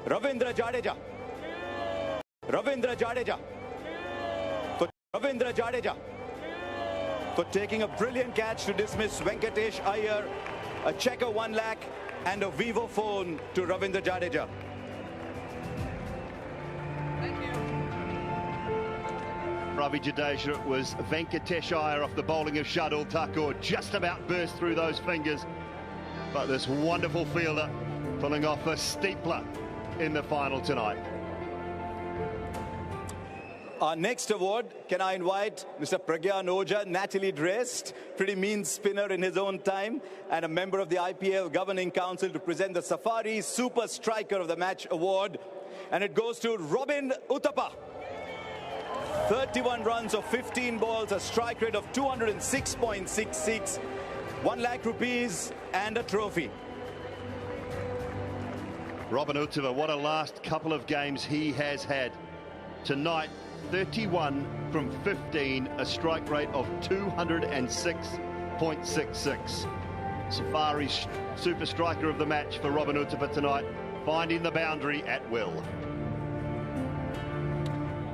Ravindra Jadeja. Ravindra Jadeja. Ravindra Jadeja. For taking a brilliant catch to dismiss Venkatesh Iyer, a checker 1 lakh and a Vivo phone to Ravindra Jadeja. Thank you. Ravi Jadeja, it was Venkatesh Iyer off the bowling of Shardul Thakur, just about burst through those fingers. But this wonderful fielder pulling off a steepler in the final tonight. Our next award, can I invite Mr. Pragyan Ojha, nattily dressed, pretty mean spinner in his own time, and a member of the IPL Governing Council to present the Safari Super Striker of the Match award. And it goes to Robin Uthappa. 31 runs of 15 balls, a strike rate of 206.66, 1 lakh rupees and a trophy. Robin Uthappa, what a last couple of games he has had. Tonight, 31 from 15, a strike rate of 206.66. Safari's super striker of the match for Robin Uthappa tonight, finding the boundary at will.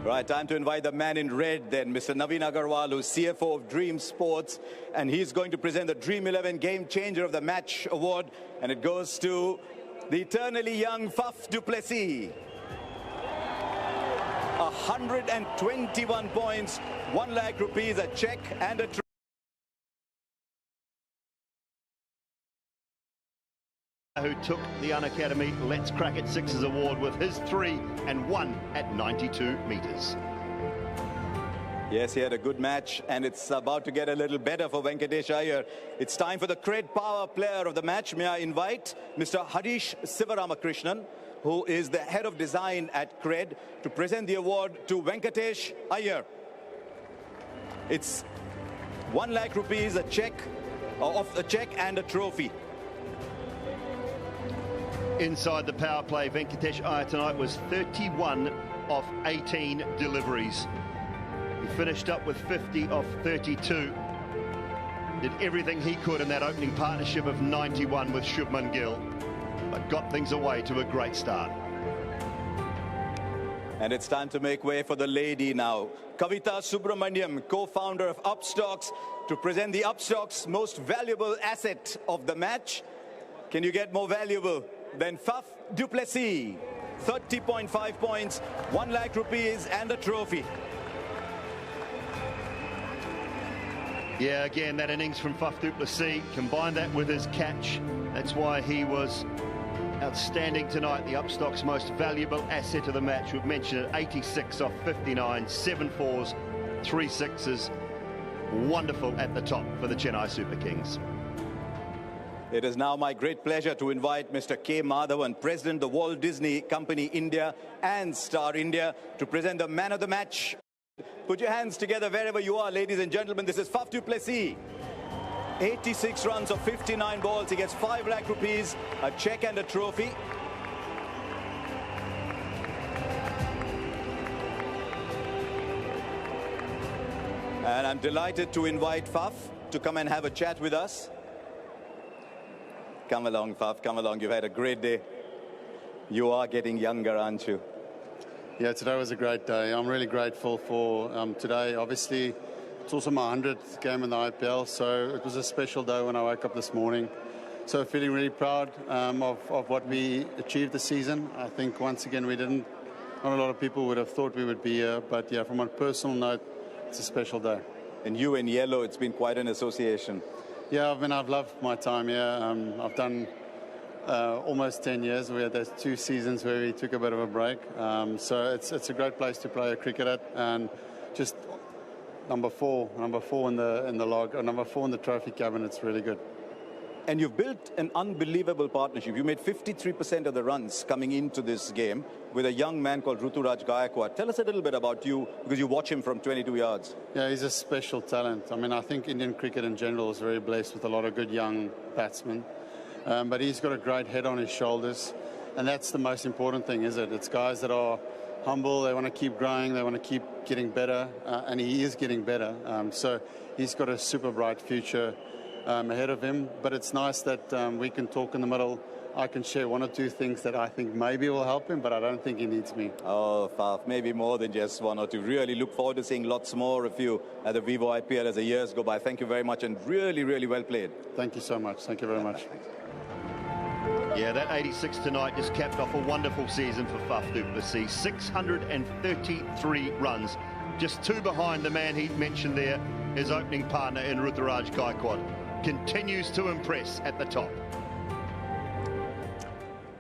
Right, time to invite the man in red then, Mr. Naveen Agarwal, who's CFO of Dream Sports, and he's going to present the Dream 11 Game Changer of the Match award, and it goes to the eternally young Faf du Plessis. 121 points, 1 lakh rupees, a check and a trophy. Who took the Unacademy Let's Crack It Sixes award with his 3 and 1 at 92 metres. Yes, he had a good match, and it's about to get a little better for Venkatesh Iyer. It's time for the Cred Power Player of the Match. May I invite Mr. Harish Sivaramakrishnan, who is the head of design at Cred, to present the award to Venkatesh Iyer. It's 1 lakh rupees, a check and a trophy. Inside the power play, Venkatesh Iyer tonight was 31 of 18 deliveries. He finished up with 50 of 32. Did everything he could in that opening partnership of 91 with Shubman Gill, but got things away to a great start. And it's time to make way for the lady now. Kavita Subramaniam, co-founder of Upstocks, to present the Upstocks most valuable asset of the match. Can you get more valuable than Faf du Plessis? 30.5 points, 1 lakh rupees and a trophy. Yeah, again, that innings from Faf du Plessis, combined that with his catch. That's why he was outstanding tonight, the Upstock's most valuable asset of the match. We've mentioned it, 86 off 59, 7 fours, 3 sixes. Wonderful at the top for the Chennai Super Kings. It is now my great pleasure to invite Mr. K. Madhavan, President of the Walt Disney Company India and Star India, to present the man of the match. Put your hands together wherever you are, ladies and gentlemen. This is Faf du Plessis. 86 runs of 59 balls. He gets 5 lakh rupees, a check and a trophy. And I'm delighted to invite Faf to come and have a chat with us. Come along, Faf, come along. You've had a great day. You are getting younger, aren't you? Yeah, today was a great day. I'm really grateful for today. Obviously, it's also my 100th game in the IPL, so it was a special day when I woke up this morning. So feeling really proud of what we achieved this season. I think once again not a lot of people would have thought we would be here, but yeah, from a personal note, it's a special day. And you in yellow, it's been quite an association. Yeah, I've loved my time here. I've done almost 10 years. We had those 2 seasons where we took a bit of a break. So it's a great place to play cricket at, and just number four in the log, or number 4 in the trophy cabinet's really good. And you've built an unbelievable partnership. You made 53% of the runs coming into this game with a young man called Ruturaj Gaikwad. Tell us a little bit about you, because you watch him from 22 yards. Yeah, he's a special talent. I mean, I think Indian cricket in general is very blessed with a lot of good young batsmen. But he's got a great head on his shoulders. And that's the most important thing, is it? It's guys that are humble, they want to keep growing, they want to keep getting better. And he is getting better. So he's got a super bright future ahead of him, but it's nice that we can talk in the middle I can share one or two things that I think maybe will help him, but I don't think he needs me. Oh, Faf, maybe more than just one or two. Really look forward to seeing lots more of you at the Vivo IPL as the years go by. Thank you very much and really, really well played. Thank you so much. Thank you very much. Yeah, that 86 tonight just capped off a wonderful season for Faf du Plessis. 633 runs, just 2 behind the man he mentioned there, his opening partner in Ruturaj Gaikwad. Continues to impress at the top.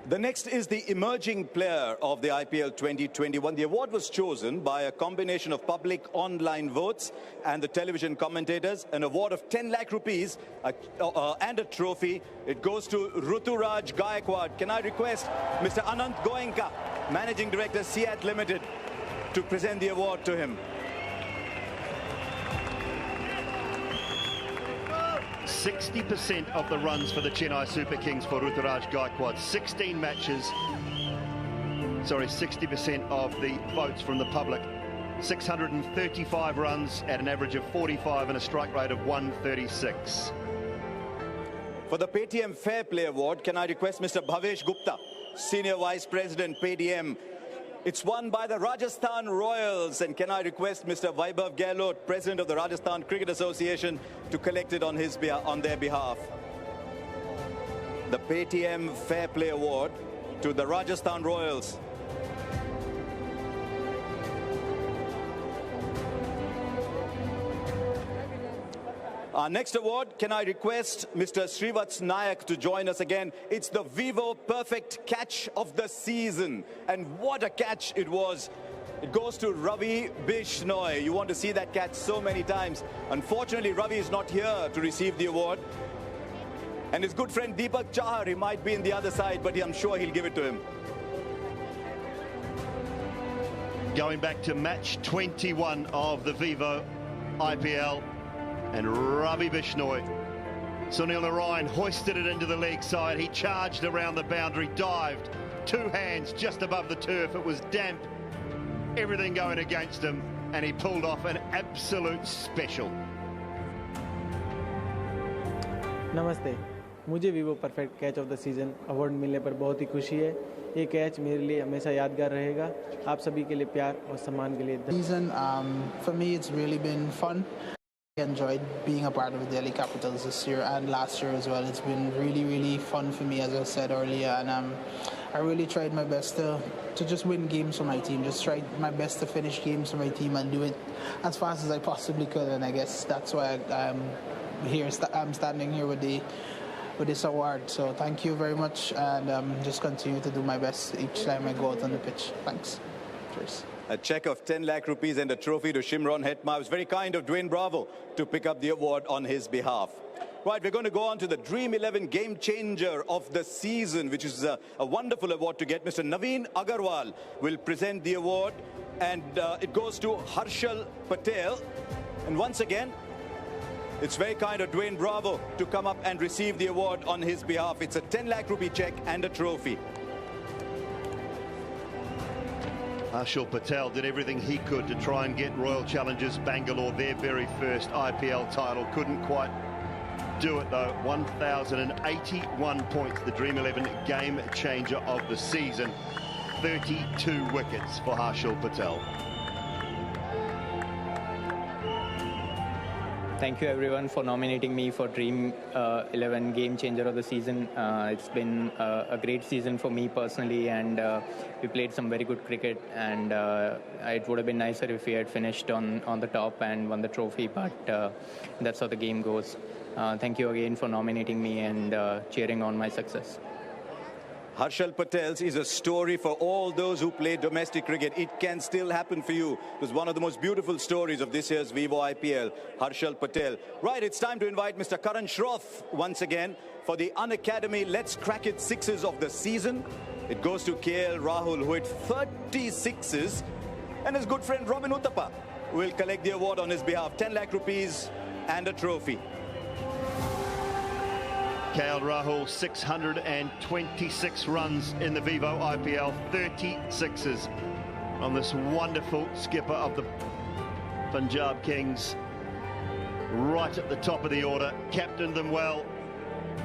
The next is the emerging player of the IPL 2021. The award was chosen by a combination of public online votes and the television commentators. An award of 10 lakh rupees and a trophy. It goes to Ruturaj Gaikwad. Can I request Mr. Anant Goenka, Managing Director, CEAT Limited, to present the award to him? 60% of the runs for the Chennai Super Kings for Ruturaj Gaikwad. 16 matches. Sorry, 60% of the votes from the public. 635 runs at an average of 45 and a strike rate of 136. For the Paytm Fair Play Award, can I request Mr. Bhavesh Gupta, Senior Vice President, Paytm. It's won by the Rajasthan Royals, and can I request Mr. Vaibhav Gehlot, President of the Rajasthan Cricket Association, to collect it on their behalf. The Paytm Fair Play Award to the Rajasthan Royals. Our next award, can I request Mr. Srivats Nayak to join us again? It's the Vivo Perfect Catch of the Season. And what a catch it was. It goes to Ravi Bishnoi. You want to see that catch so many times. Unfortunately, Ravi is not here to receive the award. And his good friend Deepak Chahar, he might be in the other side, but I'm sure he'll give it to him. Going back to match 21 of the Vivo IPL. And Ravi Bishnoi. Sunil Narayan hoisted it into the leg side. He charged around the boundary, dived, 2 hands just above the turf. It was damp, everything going against him, and he pulled off an absolute special. नमस्ते, मुझे Vivo perfect catch of the season award मिलने पर बहुत ही खुशी है। ये catch मेरे लिए हमेशा यादगार रहेगा। आप सभी के लिए प्यार और सम्मान के लिए धन्यवाद। For me, it's really been fun. I enjoyed being a part of the Delhi Capitals this year and last year as well. It's been really, really fun for me, as I said earlier, and I really tried my best to just win games for my team. Just tried my best to finish games for my team and do it as fast as I possibly could. And I guess that's why I'm here. I'm standing here with this award. So thank you very much, and just continue to do my best each time I go out on the pitch. Thanks. Cheers. A check of 10 lakh rupees and a trophy to Shimron Hetma. It was very kind of Dwayne Bravo to pick up the award on his behalf. Right, we're going to go on to the Dream 11 Game Changer of the Season, which is a wonderful award to get. Mr. Naveen Agarwal will present the award, and it goes to Harshal Patel. And once again, it's very kind of Dwayne Bravo to come up and receive the award on his behalf. It's a 10 lakh rupee check and a trophy. Harshal Patel did everything he could to try and get Royal Challengers Bangalore their very first IPL title. Couldn't quite do it though. 1,081 points, the Dream 11 Game Changer of the season. 32 wickets for Harshal Patel. Thank you everyone for nominating me for Dream 11 Game Changer of the season. It's been a great season for me personally, and we played some very good cricket, and it would have been nicer if we had finished on the top and won the trophy, but that's how the game goes. Thank you again for nominating me and cheering on my success. Harshal Patel is a story for all those who play domestic cricket. It can still happen for you. It was one of the most beautiful stories of this year's Vivo IPL, Harshal Patel. Right, it's time to invite Mr. Karan Shroff once again for the Unacademy Let's Crack It Sixes of the season. It goes to KL Rahul, who hit 36s, and his good friend Robin Uthappa will collect the award on his behalf. 10 lakh rupees and a trophy. KL Rahul, 626 runs in the Vivo IPL, 36s on this wonderful skipper of the Punjab Kings. Right at the top of the order, captained them well,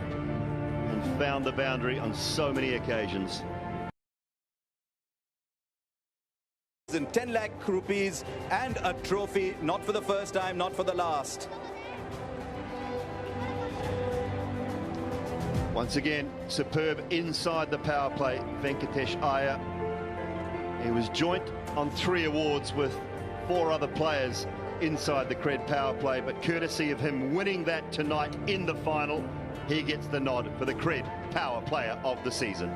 and found the boundary on so many occasions. In 10 lakh rupees and a trophy, not for the first time, not for the last. Once again, superb inside the power play, Venkatesh Iyer. He was joint on 3 awards with 4 other players inside the Cred power play, but courtesy of him winning that tonight in the final, he gets the nod for the Cred power player of the season.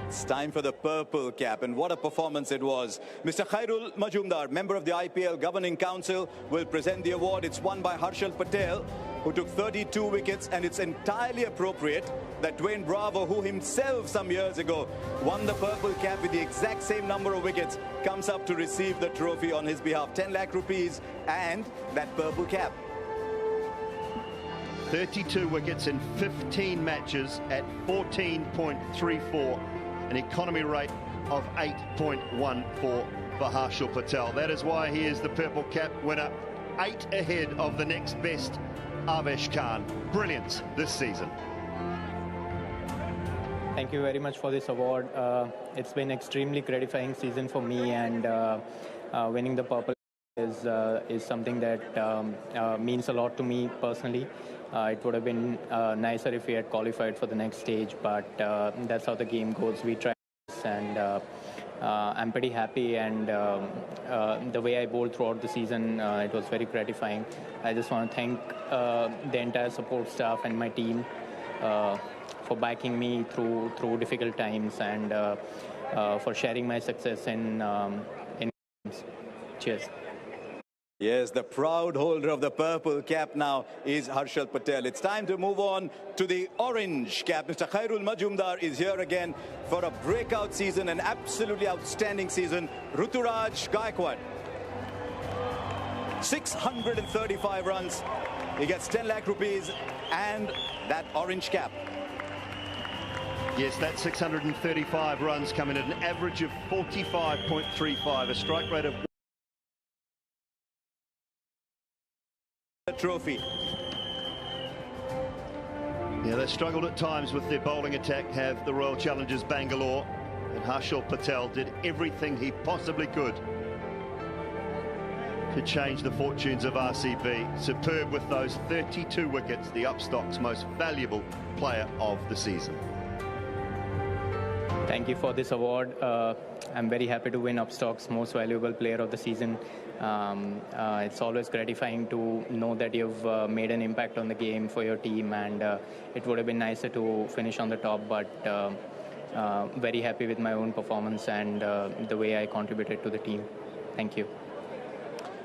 It's time for the purple cap, and what a performance it was. Mr. Khairul Majumdar, member of the IPL Governing Council, will present the award. It's won by Harshal Patel, who took 32 wickets, and it's entirely appropriate that Dwayne Bravo, who himself some years ago won the purple cap with the exact same number of wickets, comes up to receive the trophy on his behalf. 10 lakh rupees and that purple cap. 32 wickets in 15 matches at 14.34. An economy rate of 8.14 for Harshal Patel. That is why he is the purple cap winner, 8 ahead of the next best, Avesh Khan. Brilliance this season. Thank you very much for this award. It's been extremely gratifying season for me, and winning the purple is something that means a lot to me personally. It would have been nicer if we had qualified for the next stage, but that's how the game goes. We try, and I'm pretty happy, and the way I bowled throughout the season, it was very gratifying. I just want to thank the entire support staff and my team for backing me through difficult times, and for sharing my success in games. Cheers. Yes, the proud holder of the purple cap now is Harshal Patel. It's time to move on to the orange cap. Mr. Khairul Majumdar is here again for a breakout season, an absolutely outstanding season. Ruturaj Gaikwad, 635 runs. He gets 10 lakh rupees and that orange cap. Yes, that 635 runs come in at an average of 45.35, a strike rate of the trophy. Yeah, they struggled at times with their bowling attack, have the Royal Challengers Bangalore, and Harshal Patel did everything he possibly could to change the fortunes of RCB. Superb with those 32 wickets, the Upstock's most valuable player of the season. Thank you for this award. I'm very happy to win Upstock's most valuable player of the season. It's always gratifying to know that you've made an impact on the game for your team, and it would have been nicer to finish on the top, but very happy with my own performance and the way I contributed to the team. Thank you.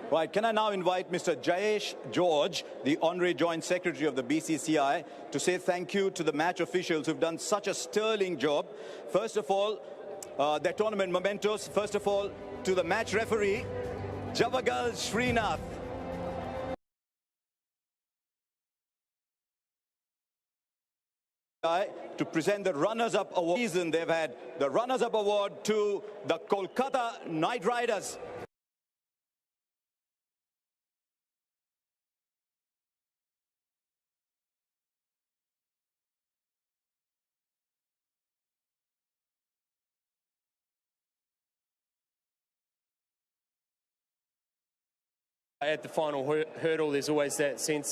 Right, can I now invite Mr. Jayesh George, the Honorary Joint Secretary of the BCCI, to say thank you to the match officials who've done such a sterling job. First of all, their tournament mementos. First of all, to the match referee, Javagal Srinath. To present the runners-up award. They've had the runners-up award to the Kolkata Knight Riders. At the final hurdle, there's always that sense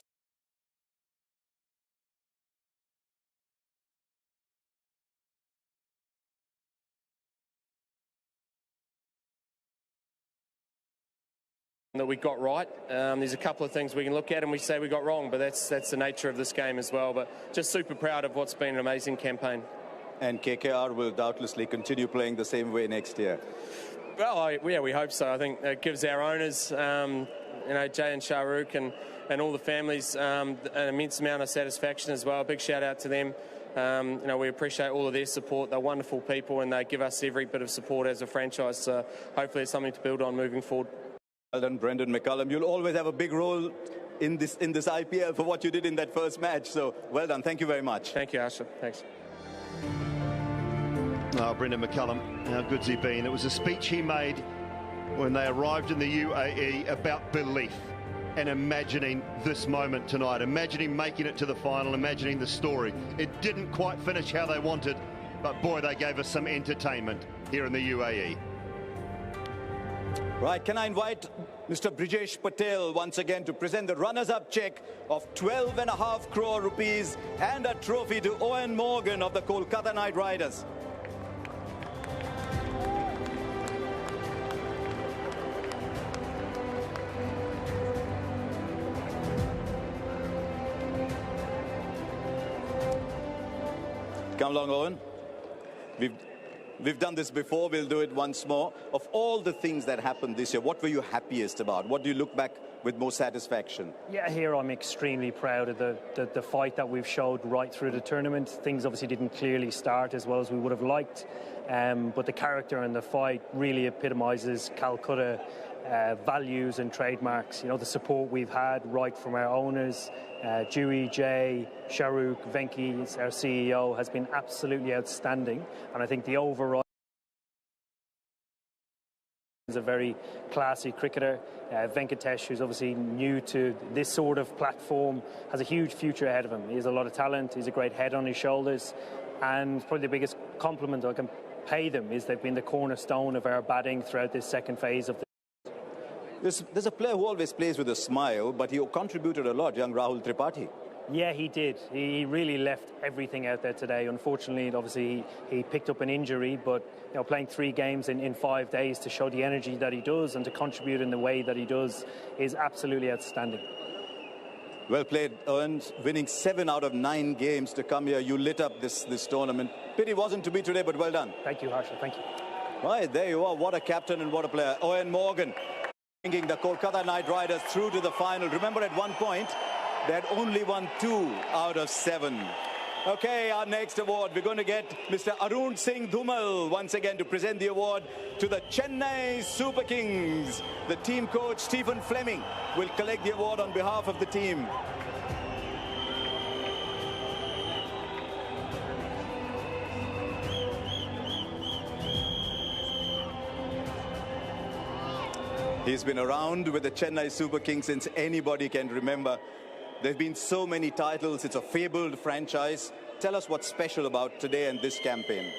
that we got right. There's a couple of things we can look at and we say we got wrong, but that's the nature of this game as well. But just super proud of what's been an amazing campaign. And KKR will doubtlessly continue playing the same way next year. Well, yeah, we hope so. I think it gives our owners, Jay and Shahrukh and all the families an immense amount of satisfaction as well. A big shout out to them. We appreciate all of their support. They're wonderful people and they give us every bit of support as a franchise. So hopefully it's something to build on moving forward. Well done, Brendan McCullum. You'll always have a big role in this IPL for what you did in that first match. So well done. Thank you very much. Thank you, Asher. Thanks. Oh, Brendan McCullum, how good's he been? It was a speech he made when they arrived in the UAE about belief. and imagining this moment tonight, imagining making it to the final, imagining the story. It didn't quite finish how they wanted, but boy, they gave us some entertainment here in the UAE. Right, can I invite Mr. Brijesh Patel once again to present the runners-up check of 12.5 crore rupees and a trophy to Eoin Morgan of the Kolkata Knight Riders. Come along, Eoin. We've done this before, we'll do it once more. Of all the things that happened this year, what were you happiest about? What do you look back with most satisfaction? Yeah, here I'm extremely proud of the fight that we've showed right through the tournament. Things obviously didn't clearly start as well as we would have liked, but the character and the fight really epitomises Calcutta values and trademarks. You know, the support we've had right from our owners, Dewey, Jay, Shahrukh, Venki, our CEO, has been absolutely outstanding. And I think the overall is a very classy cricketer. Venkatesh, who's obviously new to this sort of platform, has a huge future ahead of him. He has a lot of talent. He's a great head on his shoulders. And probably the biggest compliment I can pay them is they've been the cornerstone of our batting throughout this second phase of the There's a player who always plays with a smile, but he contributed a lot, young Rahul Tripathi. Yeah, he did. He really left everything out there today. Unfortunately, obviously, he picked up an injury, but you know, playing 3 games in 5 days to show the energy that he does and to contribute in the way that he does is absolutely outstanding. Well played, Eoin, winning 7 out of 9 games to come here. You lit up this tournament. Pity wasn't to be today, but well done. Thank you, Harsha. Thank you. Right, there you are. What a captain and what a player. Eoin Morgan bringing the Kolkata Knight Riders through to the final. Remember, at one point, they had only won 2 out of 7. Okay, our next award, we're going to get Mr. Arun Singh Dhumal once again to present the award to the Chennai Super Kings. The team coach, Stephen Fleming, will collect the award on behalf of the team. He's been around with the Chennai Super Kings since anybody can remember. There have been so many titles. It's a fabled franchise. Tell us what's special about today and this campaign.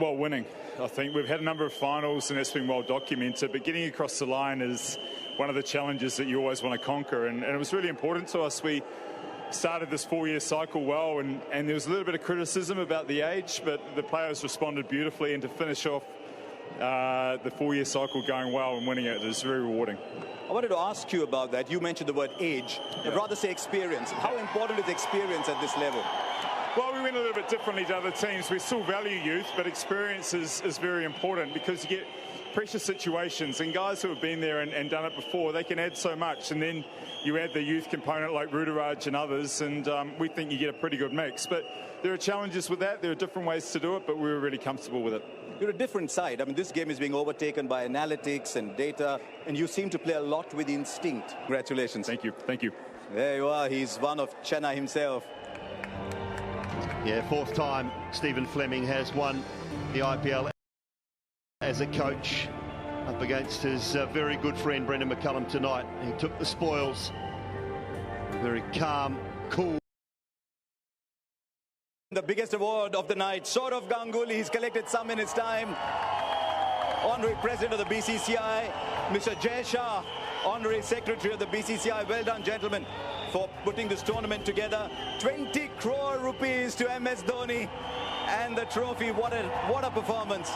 Well, winning. I think we've had a number of finals and that's been well documented, but getting across the line is one of the challenges that you always want to conquer, and it was really important to us. We started this 4-year cycle well, and there was a little bit of criticism about the age, but the players responded beautifully, and to finish off the 4-year cycle going well and winning it is very rewarding. I wanted to ask you about that. You mentioned the word age. I'd rather say experience. How important is experience at this level? Well, we went a little bit differently to other teams. We still value youth, but experience is very important because you get pressure situations, and guys who have been there and done it before, they can add so much, and then you add the youth component like Ruturaj and others, and we think you get a pretty good mix. But there are challenges with that. There are different ways to do it, but we were really comfortable with it. You're a different side. I mean, this game is being overtaken by analytics and data, and you seem to play a lot with instinct. Congratulations. Thank you. Thank you. There you are. He's one of Chennai himself. Yeah, 4th time Stephen Fleming has won the IPL as a coach up against his very good friend Brendan McCullum tonight. He took the spoils. Very calm, cool. The biggest award of the night, Sourav Ganguly. He's collected some in his time. Honorary President of the BCCI, Mr. Jay Shah, Honorary Secretary of the BCCI. Well done, gentlemen, for putting this tournament together. 20 crore rupees to MS Dhoni and the trophy. What a performance.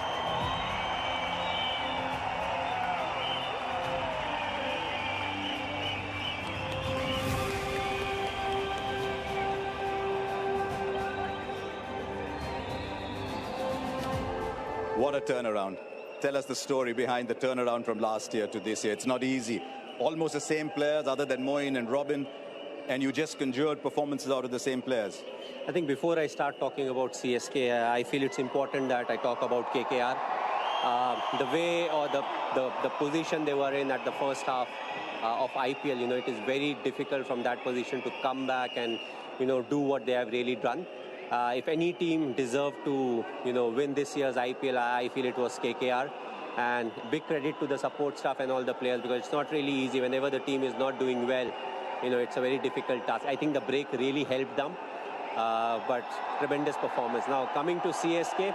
What a turnaround. Tell us the story behind the turnaround from last year to this year. It's not easy. Almost the same players other than Moeen and Robin, and you just conjured performances out of the same players. I think before I start talking about CSK, I feel it's important that I talk about KKR. The way or the position they were in at the first half of IPL, you know, it is very difficult from that position to come back and, you know, do what they have really done. If any team deserved to, you know, win this year's IPL, I feel it was KKR. And big credit to the support staff and all the players, because it's not really easy whenever the team is not doing well. It's a very difficult task. I think the break really helped them, but tremendous performance. Now coming to CSK,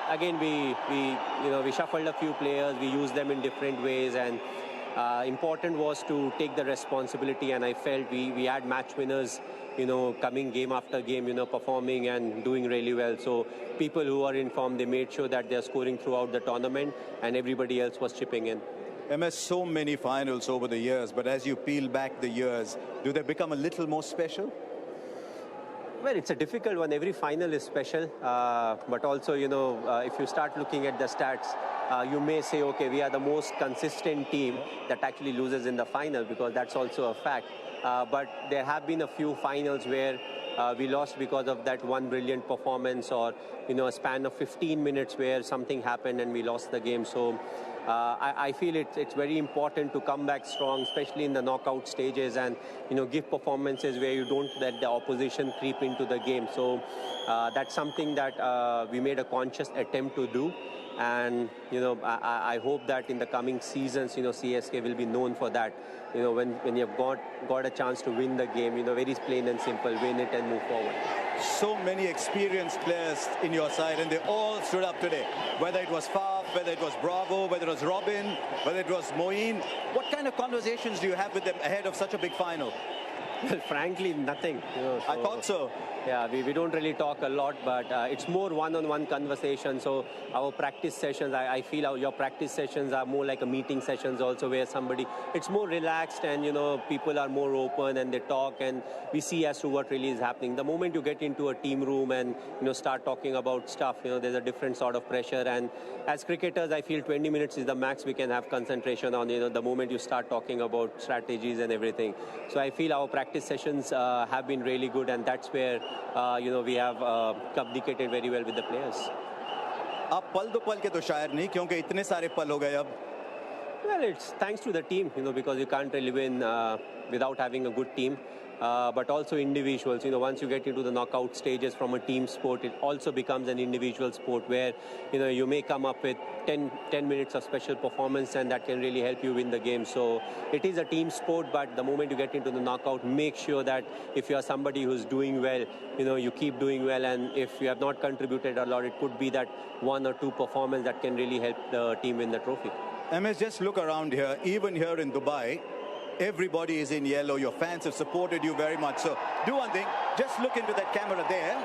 again we shuffled a few players, we used them in different ways, and important was to take the responsibility, and I felt we had match winners, coming game after game, performing and doing really well. So people who are in form, they made sure that they're scoring throughout the tournament, and everybody else was chipping in. MS, so many finals over the years, but as you peel back the years, do they become a little more special? Well, it's a difficult one. Every final is special, but also, if you start looking at the stats, you may say, okay, we are the most consistent team that actually loses in the final, because that's also a fact. But there have been a few finals where we lost because of that one brilliant performance, or, a span of 15 minutes where something happened and we lost the game. So I feel it's very important to come back strong, especially in the knockout stages, and give performances where you don't let the opposition creep into the game. So that's something that we made a conscious attempt to do, and I hope that in the coming seasons, CSK will be known for that. When you've got a chance to win the game, very plain and simple, win it and move forward. So many experienced players in your side, and they all stood up today. Whether it was Faf, whether it was Bravo, whether it was Robin, whether it was Moeen. What kind of conversations do you have with them ahead of such a big final? Well, frankly, nothing. I thought so. Yeah, we don't really talk a lot, but it's more one-on-one conversation. So our practice sessions, I feel your practice sessions are more like a meeting sessions also, where it's more relaxed, and people are more open and they talk, and we see as to what really is happening. The moment you get into a team room and start talking about stuff, there's a different sort of pressure. And as cricketers, I feel 20 minutes is the max we can have concentration on. The moment you start talking about strategies and everything. So I feel our practice sessions have been really good, and that's where we have communicated very well with the players. आप पल दो पल के तो शायर नहीं, क्योंकि इतने सारे पल हो गए अब. Well, it's thanks to the team, because you can't really win without having a good team. But also individuals. Once you get into the knockout stages from a team sport, it also becomes an individual sport where, you may come up with 10 minutes of special performance, and that can really help you win the game. So it is a team sport, but the moment you get into the knockout, make sure that if you are somebody who's doing well, you keep doing well, and if you have not contributed a lot, it could be that one or two performance that can really help the team win the trophy. MS, just look around here, even here in Dubai, everybody is in yellow. Your fans have supported you very much. So do one thing, just look into that camera there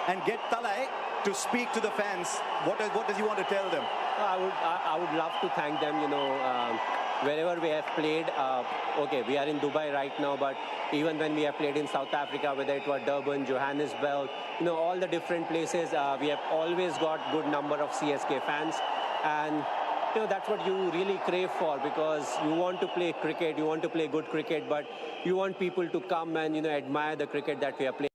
and get Talay to speak to the fans. What does he want to tell them? I would love to thank them, wherever we have played. Okay, we are in Dubai right now, but even when we have played in South Africa, whether it was Durban, Johannesburg, all the different places, we have always got good number of CSK fans. And that's what you really crave for, because you want to play cricket, you want to play good cricket, but you want people to come and, admire the cricket that we are playing.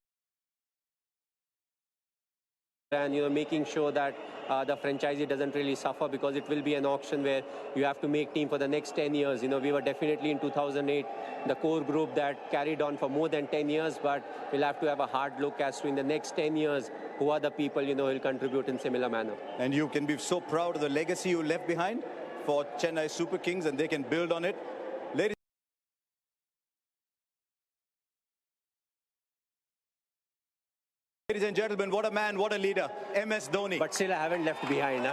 And, making sure that the franchisee doesn't really suffer, because it will be an auction where you have to make team for the next 10 years. We were definitely in 2008, the core group that carried on for more than 10 years, but we'll have to have a hard look as to in the next 10 years, who are the people, who will contribute in similar manner. And you can be so proud of the legacy you left behind for Chennai Super Kings, and they can build on it. Ladies and gentlemen, what a man, what a leader, MS Dhoni. But still, I haven't left behind.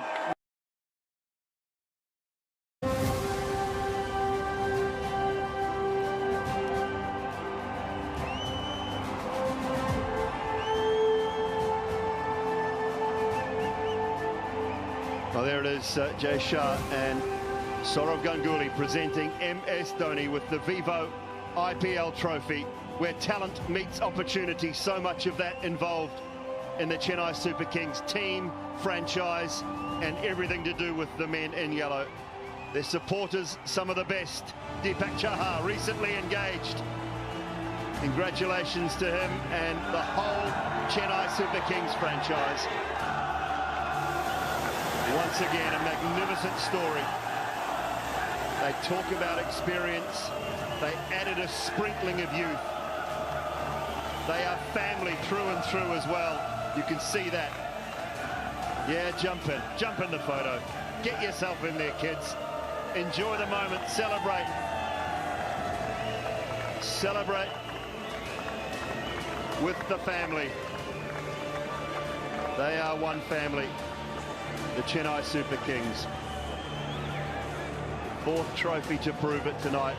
Well, there it is, Jay Shah and Sourav Ganguly presenting MS Dhoni with the Vivo IPL trophy, where talent meets opportunity. So much of that involved in the Chennai Super Kings team, franchise, and everything to do with the men in yellow. Their supporters, some of the best. Deepak Chahar recently engaged. Congratulations to him and the whole Chennai Super Kings franchise. Once again, a magnificent story. They talk about experience. They added a sprinkling of youth. They are family through and through as well. You can see that. Yeah, jump in the photo. Get yourself in there, kids. Enjoy the moment. Celebrate. Celebrate with the family. They are one family. The Chennai Super Kings. 4th trophy to prove it tonight.